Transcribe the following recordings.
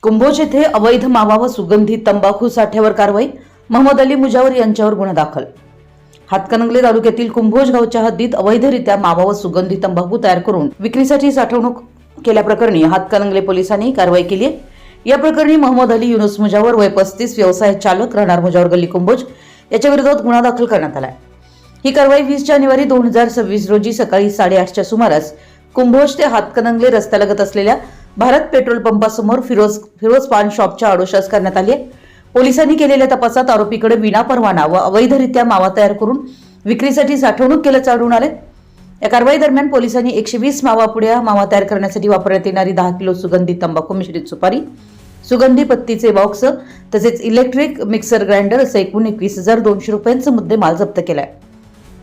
कुंभोज येथे अवैध मावा व सुगंधी तंबाखू साठ्यावर कारवाई। मोहम्मद अली मुजावर यांच्यावर गुन्हा दाखल। हातकणंगले तालुक्यातील कुंभोज गावच्या हद्दीत अवैधरित्या मावा व सुगंधी तंबाखू तयार करून विक्रीसाठी साठवणूक केल्याप्रकरणी हातकणंगले पोलिसांनी कारवाई केली आहे। या प्रकरणी मोहम्मद अली युनुस मुजावर वय 35 व्यवसाय चालक राहणार मुजावर गल्ली कुंभोज याच्या विरोधात गुन्हा दाखल करण्यात आला आहे। ही कारवाई 20 जानेवारी 2026 रोजी सकाळी 8:30च्या सुमारास कुंभोज ते हातकणंगले रस्त्यालगत असलेल्या भारत पेट्रोल पंपासमोर फिरोज पान शॉपच्या आडोशास करण्यात आली आहे। पोलिसांनी केलेल्या तपासात आरोपीकडे विनापरवाना व अवैधरित्या मावा तयार करून विक्रीसाठी साठवणूक केल्याचे आढळून आले। या कारवाई दरम्यान पोलिसांनी 120 मावा पुड्या, मावा तयार करण्यासाठी वापरण्यात येणारी 10 किलो सुगंधी तंबाखू मिश्रित सुपारी, सुगंधी पत्तीचे बॉक्स तसेच इलेक्ट्रिक मिक्सर ग्राइंडर असे एकूण 21,200 रुपयांचा मुद्देमाल जप्त केलाय।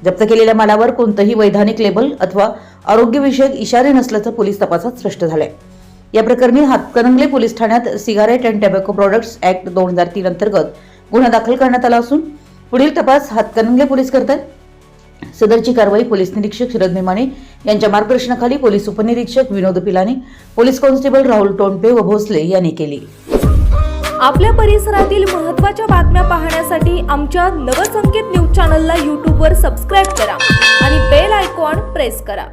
जप्त केलेल्या मालावर कोणतेही वैधानिक लेबल अथवा आरोग्यविषयक इशारे नसल्याचं पोलीस तपासात स्पष्ट झालंय। या प्रकरणी हातकणंगले पोलीस ठाण्यात cigarette and tobacco products act 2003 अंतर्गत गुन्हा दाखल करण्यात आला असून पुढील तपास हातकणंगले पोलीस करतात। सदरची कारवाई पोलीस निरीक्षक शरद मेमाने यांच्या मार्गदर्शनाखाली पोलीस उपनिरीक्षक विनोद पिलानी, पोलीस कॉन्स्टेबल राहुल टोंडपे व भोसले यांनी केली। आपल्या परिसरातील महत्त्वाच्या बातम्या पाहण्यासाठी आमच्या नवसंकेत न्यूज चॅनलला YouTube वर सबस्क्राइब करा आणि बेल आयकॉन प्रेस करा।